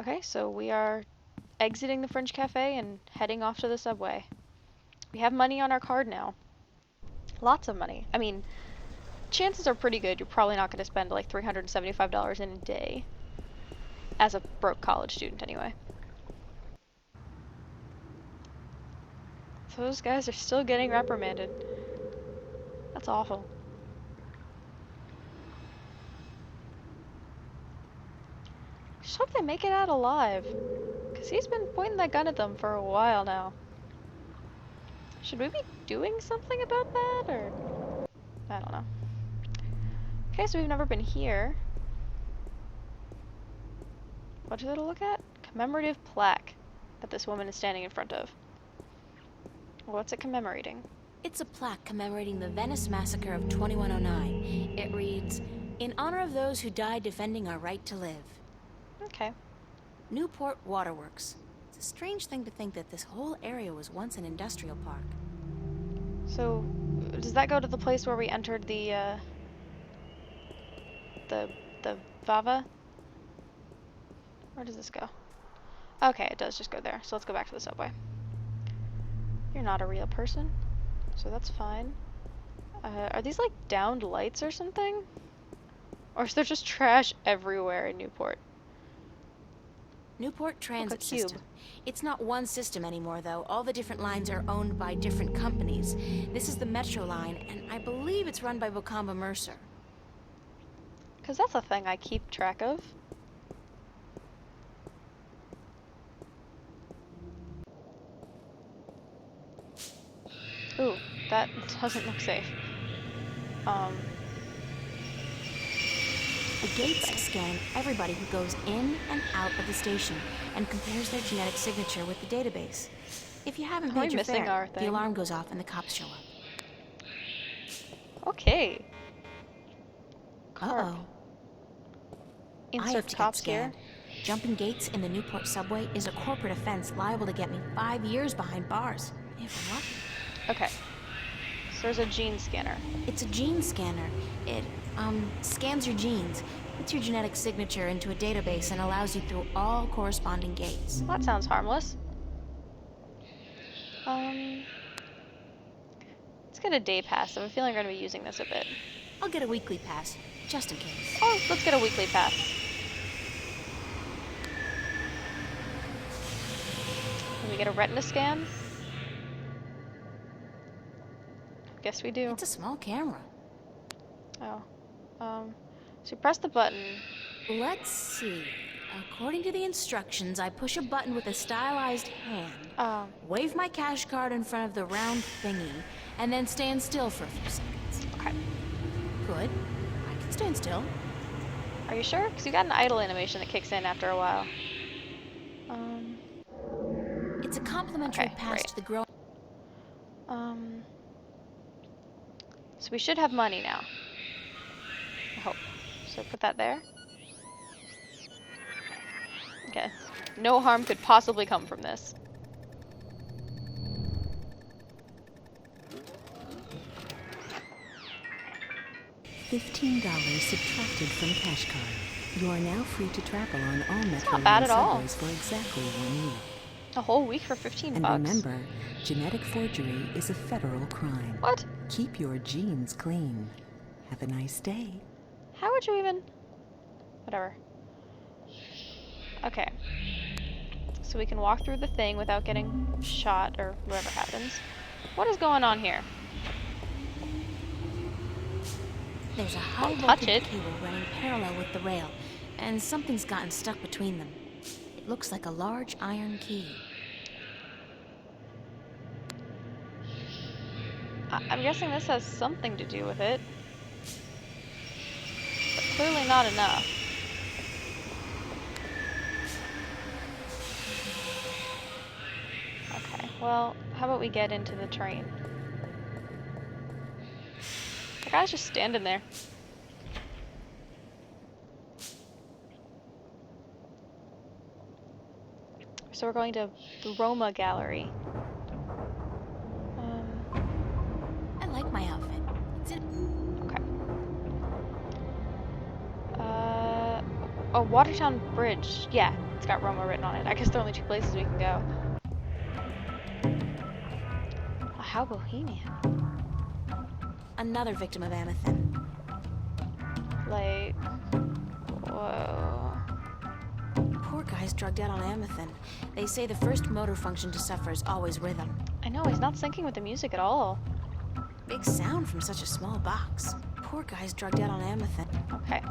Okay, so we are exiting the French Cafe and heading off to the subway. We have money on our card now. Lots of money. I mean, chances are pretty good you're probably not going to spend like $375 in a day. As a broke college student, anyway. So those guys are still getting reprimanded. That's awful. Just hope they make it out alive. Because he's been pointing that gun at them for a while now. Should we be doing something about that, or... I don't know. Okay, so we've never been here. What is it to look at? Commemorative plaque that this woman is standing in front of. What's it commemorating? It's a plaque commemorating the Venice Massacre of 2109. It reads, "In honor of those who died defending our right to live." Okay. Newport Waterworks. It's a strange thing to think that this whole area was once an industrial park. So, does that go to the place where we entered the Vava? Where does this go? Okay, it does just go there. So let's go back to the subway. You're not a real person, so that's fine. Are these like downed lights or something? Or is there just trash everywhere in Newport? Newport Transit cube. System. It's not one system anymore, though. All the different lines are owned by different companies. This is the Metro line, and I believe it's run by Bocamba Mercer. Because that's a thing I keep track of. Ooh, that doesn't look safe. The gates scan everybody who goes in and out of the station and compares their genetic signature with the database. If you haven't paid your fare, the alarm goes off and the cops show up. Okay. Uh-oh. I have to get scanned. Jumping gates in the Newport subway is a corporate offense liable to get me 5 years behind bars. If I'm lucky. Okay. So there's a gene scanner. It's a gene scanner. It, scans your genes, puts your genetic signature into a database, and allows you through all corresponding gates. Well, that sounds harmless. Let's get a day pass. I have a feeling we're going to be using this a bit. I'll get a weekly pass, just in case. Oh, let's get a weekly pass. Can we get a retina scan? Guess we do. It's a small camera. Oh. So you press the button. Let's see. According to the instructions, I push a button with a stylized hand, wave my cash card in front of the round thingy, and then stand still for a few seconds. Okay. Good. I can stand still. Are you sure? Because you got an idle animation that kicks in after a while. It's a complimentary pass to the growing... So we should have money now. I hope. So put that there. Okay. No harm could possibly come from this. $15 subtracted from cash card. You are now free to travel on all Metro bad at all. subways for exactly 1 year. A whole week for 15 And bucks. remember, genetic forgery is a federal crime. What? Keep your genes clean. Have a nice day. How would you even... Whatever. Okay. So we can walk through the thing without getting shot or whatever happens. What is going on here? There's a high touch it. voltage cable running parallel with the rail, and something's gotten stuck between them. It looks like a large iron key. I'm guessing this has something to do with it. But clearly not enough. Okay, well, how about we get into the train? The guy's just standing there. So we're going to the Roma Gallery. I like my outfit. It's in... Okay. Oh, Oh, Watertown Bridge. Yeah, it's got Roma written on it. I guess there are only 2 places we can go. Oh, how bohemian. Another victim of Amethyst. Like, whoa. Poor guy's drugged out on Amethyst. They say the first motor function to suffer is always rhythm. I know, he's not syncing with the music at all. Big sound from such a small box. Poor guy's drugged out on Amethyst. Okay.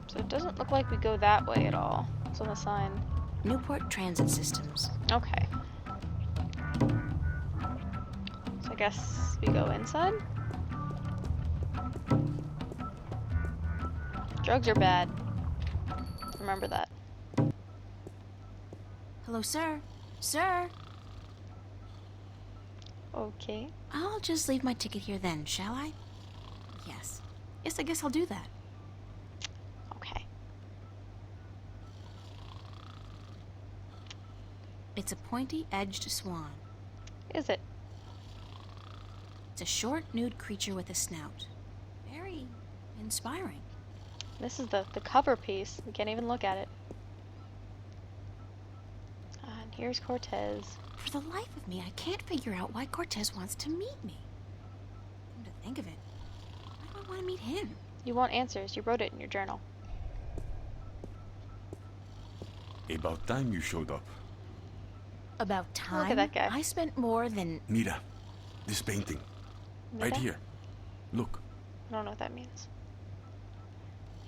So it doesn't look like we go that way at all. It's on the sign. Newport Transit Systems. Okay. So I guess we go inside? Drugs are bad. Remember that. Hello, sir. Sir? Okay. I'll just leave my ticket here then, shall I? Yes. Yes, I guess I'll do that. Okay. It's a pointy-edged swan. Is it? It's a short, nude creature with a snout. Very inspiring. This is the cover piece. We can't even look at it. And here's Cortez. For the life of me, I can't figure out why Cortez wants to meet me. Come to think of it, why do I want to meet him? You want answers. You wrote it in your journal. About time you showed up. About time? Look at that guy. I spent more than... Mira, this painting. Right Mira? here. Look. I don't know what that means.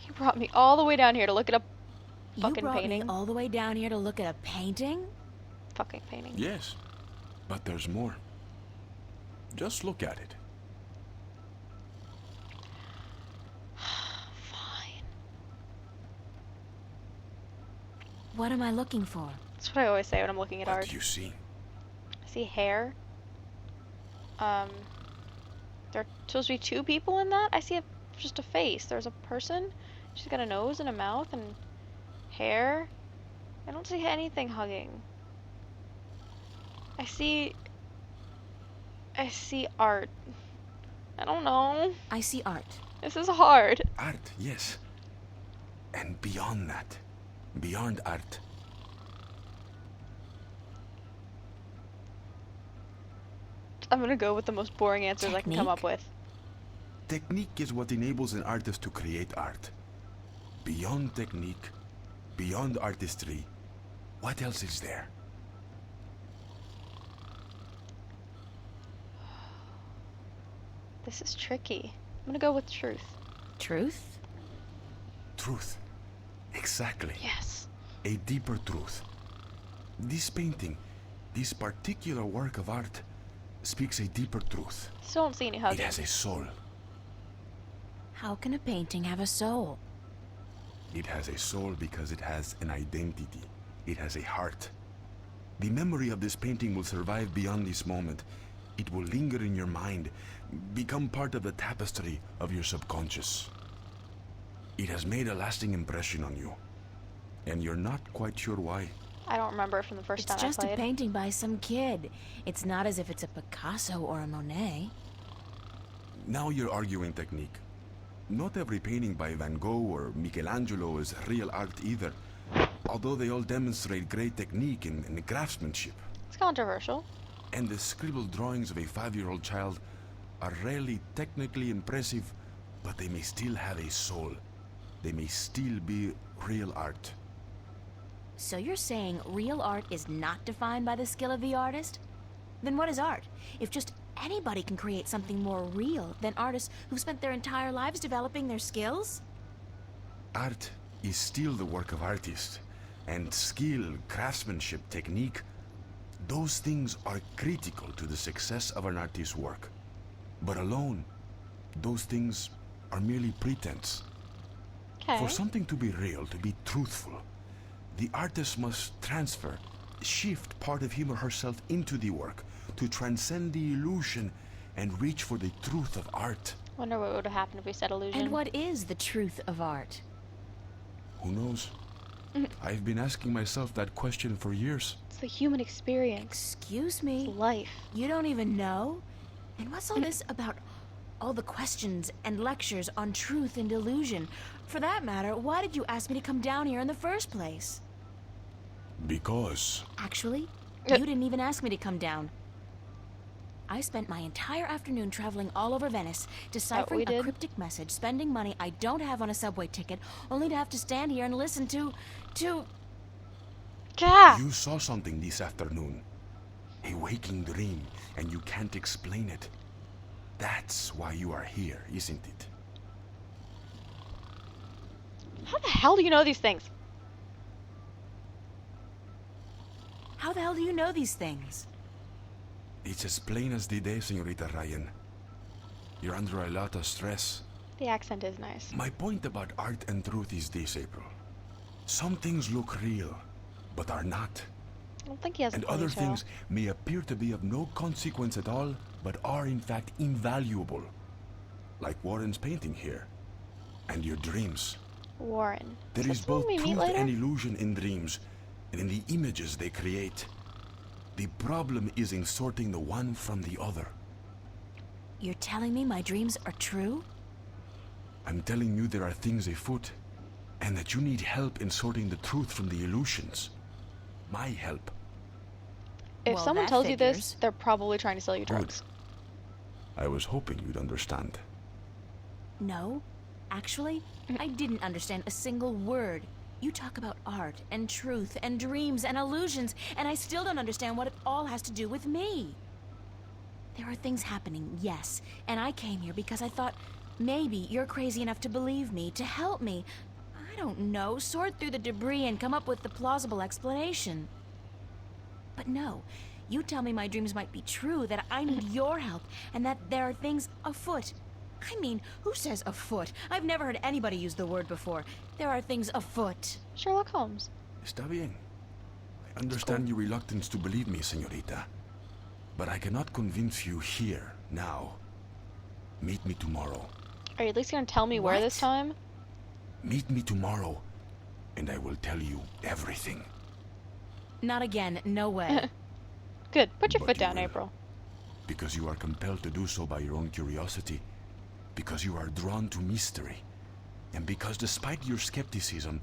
You brought me all the way down here to look at a fucking You brought painting. me all the way down here to look at a painting? Fucking painting. Yes. But there's more. Just look at it. Fine. What am I looking for? That's what I always say when I'm looking at What art. do you see? I see hair. There are supposed to be 2 people in that? I see just a face. There's a person. She's got a nose and a mouth and hair. I don't see anything hugging. I see art. I don't know. I see art. This is hard. Art, yes. And beyond that. Beyond art. I'm gonna go with the most boring answers I can come up with. Technique is what enables an artist to create art. Beyond technique, beyond artistry, what else is there? This is tricky. I'm gonna go with truth. Truth? Truth. Exactly. Yes. A deeper truth. This painting, this particular work of art, speaks a deeper truth. Still don't see any hugging. It has a soul. How can a painting have a soul? It has a soul because it has an identity. It has a heart. The memory of this painting will survive beyond this moment. It will linger in your mind, become part of the tapestry of your subconscious. It has made a lasting impression on you, and you're not quite sure why. I don't remember it from the first It's time just I a played. painting by some kid. It's not as if it's a Picasso or a Monet. Now you're arguing technique. Not every painting by Van Gogh or Michelangelo is real art either, although they all demonstrate great technique and craftsmanship. It's controversial. And the scribbled drawings of a 5-year-old child are rarely technically impressive, but they may still have a soul. They may still be real art. So you're saying real art is not defined by the skill of the artist? Then what is art? If just anybody can create something more real than artists who've spent their entire lives developing their skills? Art is still the work of artists, and skill, craftsmanship, technique, those things are critical to the success of an artist's work. But alone, those things are merely pretense. Okay. For something to be real, to be truthful, the artist must transfer, shift part of him or herself into the work to transcend the illusion and reach for the truth of art. Wonder what would have happened if we said illusion. And what is the truth of art? Who knows? I've been asking myself that question for years. It's the human experience. Excuse me? It's life. You don't even know? And what's all this about All the questions and lectures on truth and illusion. For that matter, why did you ask me to come down here in the first place? Because... Actually, you didn't even ask me to come down. I spent my entire afternoon traveling all over Venice, deciphering a cryptic message, spending money I don't have on a subway ticket, only to have to stand here and listen to... You saw something this afternoon. A waking dream, and you can't explain it. That's why you are here, isn't it? How the hell do you know these things? How the hell do you know these things? It's as plain as the day, Señorita Ryan. You're under a lot of stress. The accent is nice. My point about art and truth is this, April. Some things look real, but are not. I don't think he has and other things may appear to be of no consequence at all, but are in fact invaluable. Like Warren's painting here. And your dreams. Warren. There is both truth and illusion in dreams, and in the images they create. The problem is in sorting the one from the other. You're telling me my dreams are true? I'm telling you there are things afoot, and that you need help in sorting the truth from the illusions. My help. If someone tells you this, they're probably trying to sell you drugs. Good. I was hoping you'd understand. No, actually, I didn't understand a single word. You talk about art and truth and dreams and illusions, and I still don't understand what it all has to do with me. There are things happening, yes, and I came here because I thought maybe you're crazy enough to believe me, to help me. I don't know, sort through the debris and come up with the plausible explanation. But no, you tell me my dreams might be true, that I need your help, and that there are things afoot. I mean, who says afoot? I've never heard anybody use the word before. There are things afoot. Sherlock Holmes. Está bien. I understand your reluctance to believe me, señorita. But I cannot convince you here, now. Meet me tomorrow. Are you at least going to tell me where this time? Meet me tomorrow, and I will tell you everything. Not again, no way. Good. Put your foot down, April. Because you are compelled to do so by your own curiosity. Because you are drawn to mystery. And because despite your skepticism,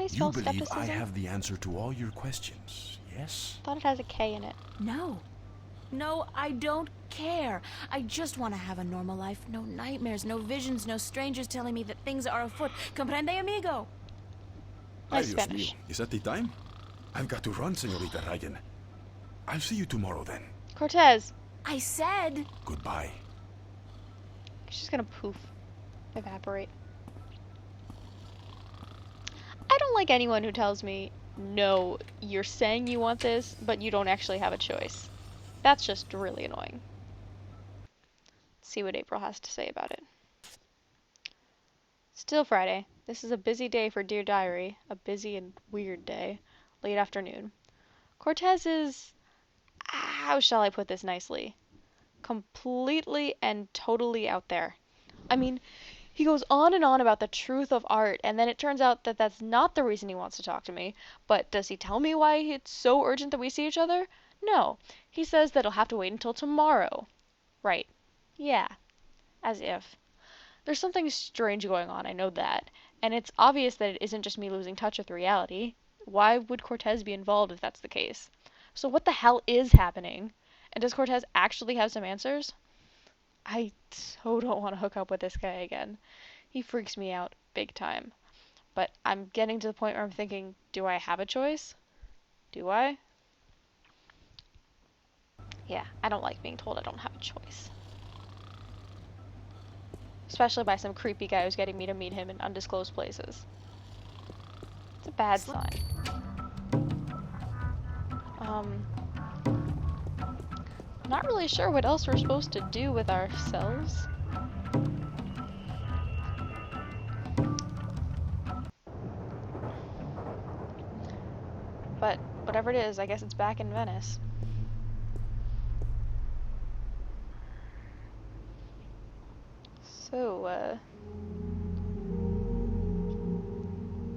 you believe I have the answer to all your questions. Yes? I thought it has a K in it. No. No, I don't care. I just want to have a normal life. No nightmares, no visions, no strangers telling me that things are afoot. Comprende, amigo? My Spanish. Is that the time? I've got to run, Señorita Ryan. I'll see you tomorrow then. Cortez. I said... Goodbye. She's gonna poof. Evaporate. I don't like anyone who tells me, no, you're saying you want this, but you don't actually have a choice. That's just really annoying. Let's see what April has to say about it. Still Friday. This is a busy day for Dear Diary. A busy and weird day. Late afternoon. Cortez is... how shall I put this nicely? Completely and totally out there. I mean, he goes on and on about the truth of art, and then it turns out that that's not the reason he wants to talk to me. But does he tell me why it's so urgent that we see each other? No. He says that he'll have to wait until tomorrow. Right. Yeah. As if. There's something strange going on, I know that. And it's obvious that it isn't just me losing touch with reality. Why would Cortez be involved if that's the case? So what the hell is happening? And does Cortez actually have some answers? I so don't want to hook up with this guy again. He freaks me out big time. But I'm getting to the point where I'm thinking, do I have a choice? Do I? Yeah, I don't like being told I don't have a choice. Especially by some creepy guy who's getting me to meet him in undisclosed places. It's a bad sign. Not really sure what else we're supposed to do with ourselves. But whatever it is, I guess it's back in Venice. So,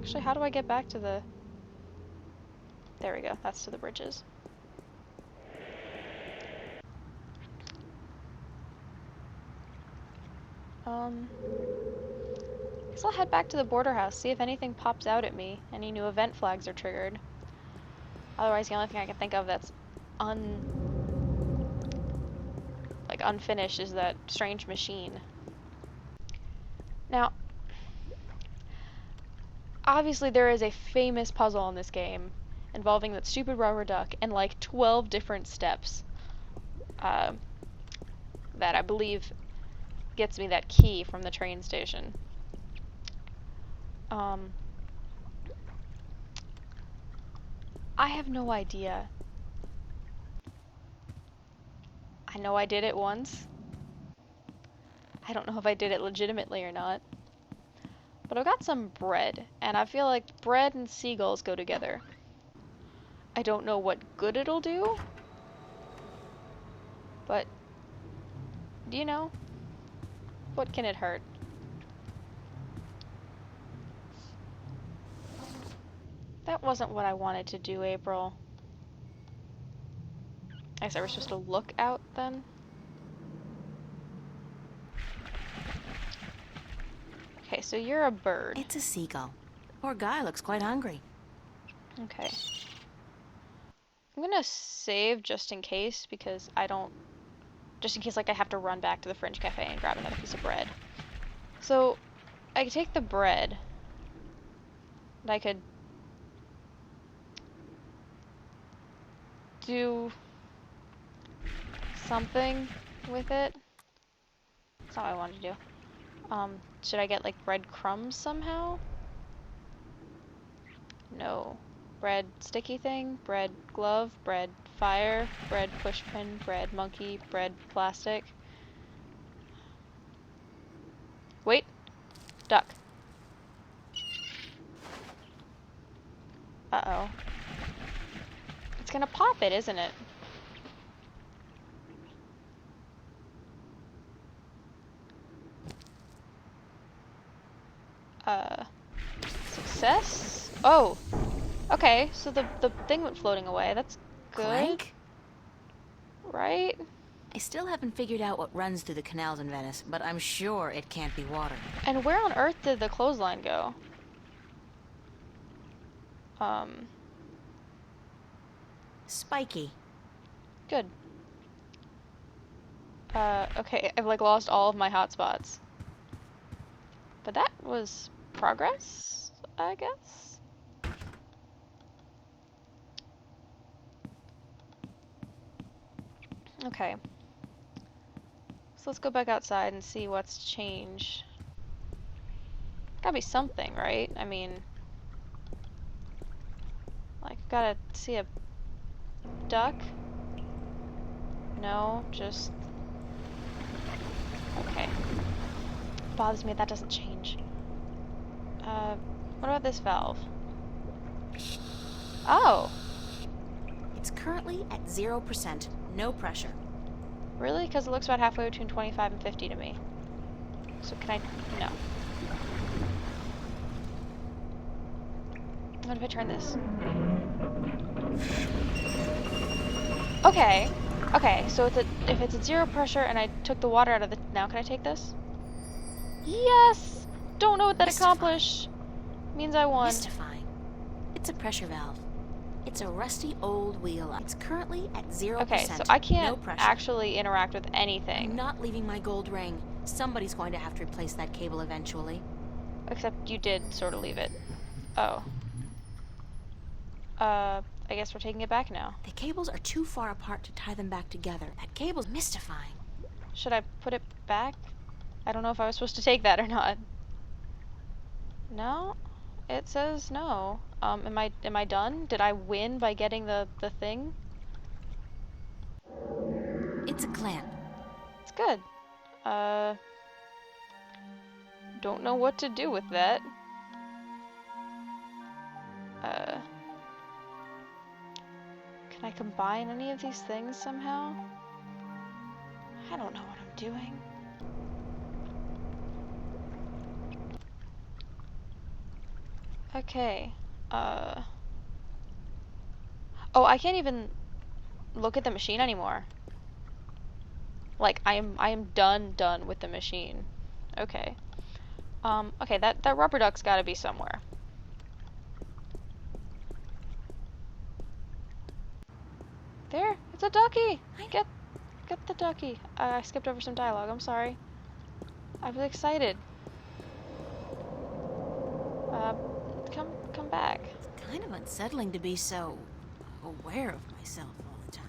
actually, how do I get back to the... There we go, that's to the bridges. Guess I'll head back to the border house, see if anything pops out at me. Any new event flags are triggered. Otherwise, the only thing I can think of that's unfinished is that strange machine. Now, obviously there is a famous puzzle in this game involving that stupid rubber duck and like 12 different steps that I believe gets me that key from the train station. I have no idea. I know I did it once. I don't know if I did it legitimately or not. But I've got some bread, and I feel like bread and seagulls go together. I don't know what good it'll do, but, do you know? What can it hurt? That wasn't what I wanted to do, April. I guess I was supposed to look out then? Okay, so you're a bird. It's a seagull. Poor guy looks quite hungry. Okay. I'm gonna save just in case, because just in case like I have to run back to the French Cafe and grab another piece of bread. So, I could take the bread, and I could do something with it. That's not what I wanted to do. Should I get like breadcrumbs somehow? No. Bread sticky thing, bread glove, bread fire, bread pushpin, bread monkey, bread plastic. Wait. Duck. Uh-oh. It's gonna pop it, isn't it? Success? Oh! Okay, so the thing went floating away. That's good. Clank? Right? I still haven't figured out what runs through the canals in Venice, but I'm sure it can't be water. And where on earth did the clothesline go? Spiky. Good. Okay, I've like lost all of my hotspots. But that was progress, I guess? Okay. So let's go back outside and see what's changed. Gotta be something, right? I mean, like, gotta see a duck? No, just... Okay. Bothers me that doesn't change. What about this valve? Oh! It's currently at 0%. No pressure. Really? Because it looks about halfway between 25 and 50 to me. So can I... No. What if I turn this? Okay. Okay, so if it's at 0 pressure and I took the water out of the... Now can I take this? Yes! Don't know what that accomplished. Means I won. Mystifying. It's a pressure valve. It's a rusty old wheel. It's currently at 0%. Okay, so I can't no actually interact with anything. I'm not leaving my gold ring. Somebody's going to have to replace that cable eventually. Except you did sort of leave it. Oh. I guess we're taking it back now. The cables are too far apart to tie them back together. That cable's mystifying. Should I put it back? I don't know if I was supposed to take that or not. No? It says no. Am I done? Did I win by getting the thing? It's a clamp. It's good. Don't know what to do with that. Can I combine any of these things somehow? I don't know what I'm doing. Okay. Oh, I can't even look at the machine anymore. Like, I am done with the machine. Okay. Okay, that rubber duck's gotta be somewhere. There! It's a ducky! Get the ducky. I skipped over some dialogue, I'm sorry. I was excited. Come back. It's kind of unsettling to be so aware of myself all the time.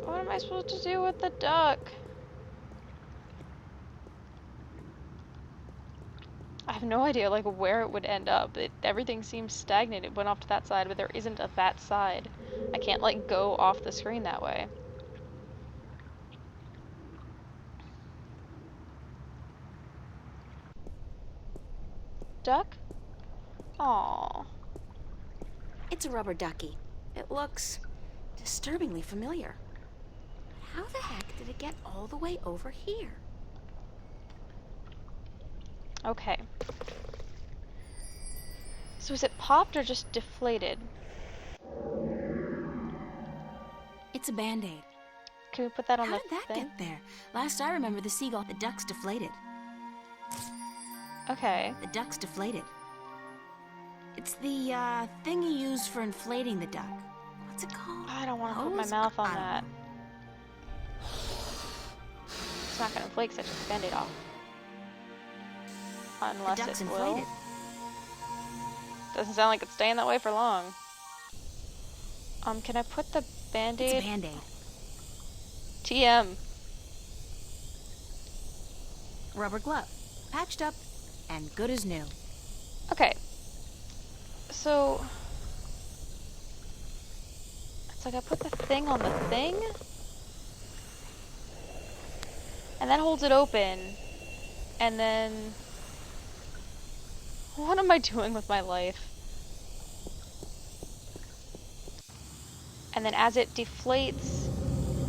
What am I supposed to do with the duck? I have no idea, like, where it would end up. Everything seems stagnant. It went off to that side, but there isn't a that side. I can't, like, go off the screen that way. Duck? Aww. It's a rubber ducky. It looks disturbingly familiar. How the heck did it get all the way over here? Okay. So is it popped or just deflated? It's a band-aid. Can we put that on How the did that thing? get there? Last I remember, the duck's deflated. Okay. The duck's deflated. It's the thing you use for inflating the duck. What's it called? I don't want to put my Hose? mouth on I don't that. know. It's not gonna flake, so I just band-aid off. Unless The duck's it will. inflated. Doesn't sound like it's staying that way for long. Can I put the It's band-aid? a band-aid. TM. Rubber glove. Patched up and good as new. Okay. So it's like I put the thing on the thing, and that holds it open, and then what am I doing with my life? And then as it deflates,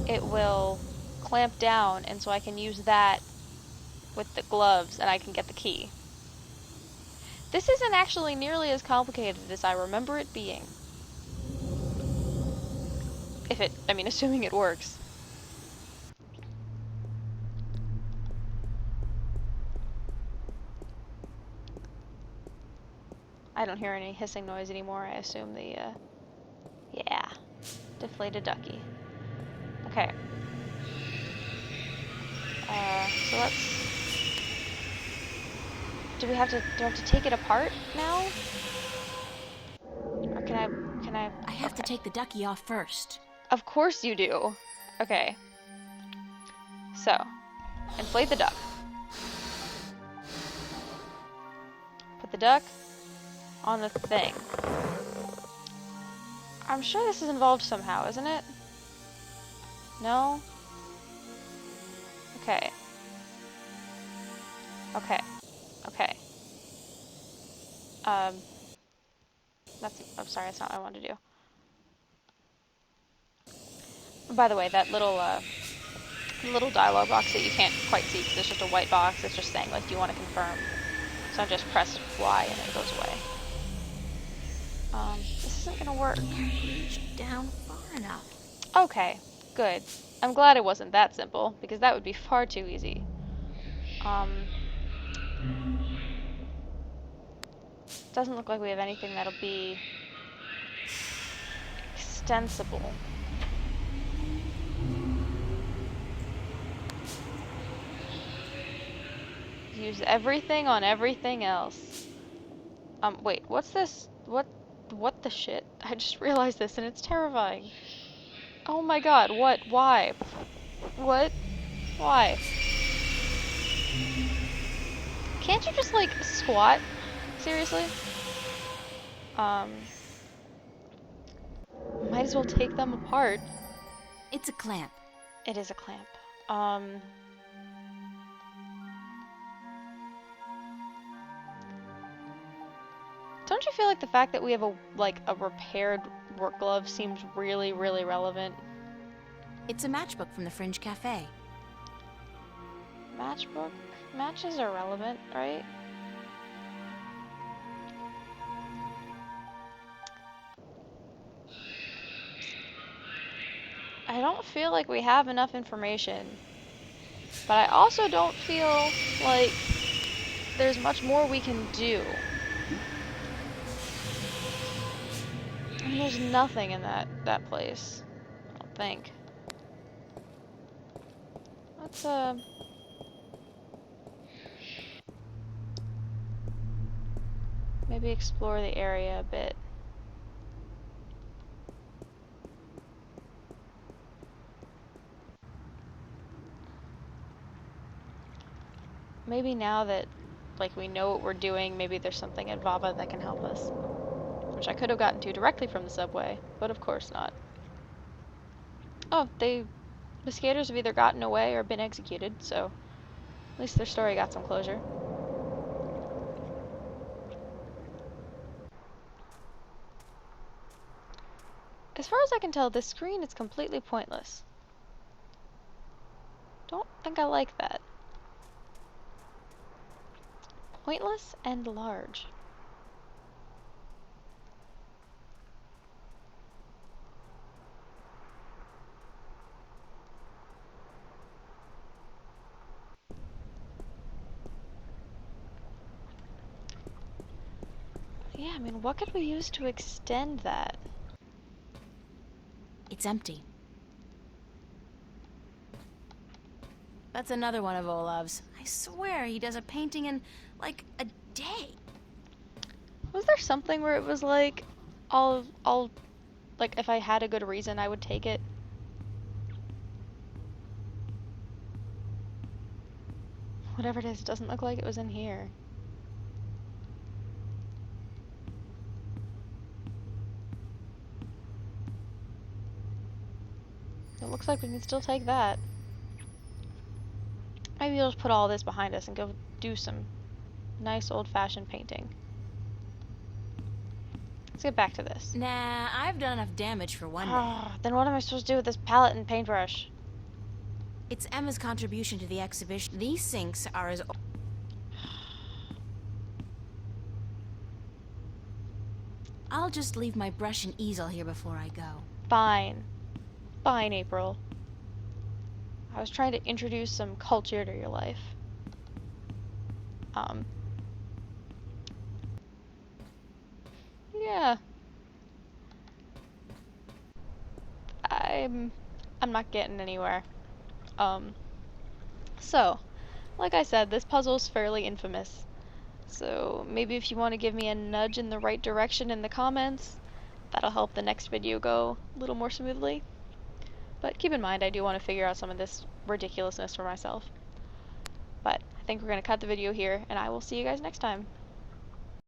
it will clamp down, and so I can use that with the gloves, and I can get the key. This isn't actually nearly as complicated as I remember it being. Assuming it works. I don't hear any hissing noise anymore. I assume yeah, deflated ducky. Okay. So let's... Do I have to take it apart now? Or can I... I have to take the ducky off first. Of course you do. Okay. So, inflate the duck. Put the duck on the thing. I'm sure this is involved somehow, isn't it? No? Okay. Okay. Okay. I'm sorry, that's not what I wanted to do. By the way, that little dialogue box that you can't quite see because it's just a white box, it's just saying, like, do you want to confirm? So I just press Y and it goes away. This isn't gonna work. Reach down far enough. Okay, good. I'm glad it wasn't that simple, because that would be far too easy. Doesn't look like we have anything that'll be extensible. Use everything on everything else. Wait, what's this? What the shit? I just realized this and it's terrifying. Oh my god, what? Why? What? Why? Can't you just, like, squat? Seriously? Might as well take them apart. It's a clamp. It is a clamp. Don't you feel like the fact that we have a repaired work glove seems really, really relevant? It's a matchbook from the Fringe Cafe. Matchbook? Matches are relevant, right? I don't feel like we have enough information But I also don't feel like there's much more we can do. I mean, there's nothing in that place. I don't think. Let's maybe explore the area a bit. Maybe now that, like, we know what we're doing, maybe there's something at Vava that can help us. Which I could have gotten to directly from the subway, but of course not. Oh, the skaters have either gotten away or been executed, so at least their story got some closure. As far as I can tell, this screen is completely pointless. Don't think I like that. Pointless and large. Yeah, I mean, what could we use to extend that? It's empty. That's another one of Olav's. I swear he does a painting in, like, a day. Was there something where it was like, I'll, like, if I had a good reason, I would take it? Whatever it is, it doesn't look like it was in here. It looks like we can still take that. Maybe we'll just put all this behind us and go do some nice old-fashioned painting. Let's get back to this. Nah, I've done enough damage for one day. Then what am I supposed to do with this palette and paintbrush? It's Emma's contribution to the exhibition. These sinks are as... I'll just leave my brush and easel here before I go. Fine. Fine, April. I was trying to introduce some culture to your life. Yeah. I'm not getting anywhere. So, like I said, this puzzle's fairly infamous. So, maybe if you want to give me a nudge in the right direction in the comments, that'll help the next video go a little more smoothly. But keep in mind, I do want to figure out some of this ridiculousness for myself. But I think we're going to cut the video here, and I will see you guys next time.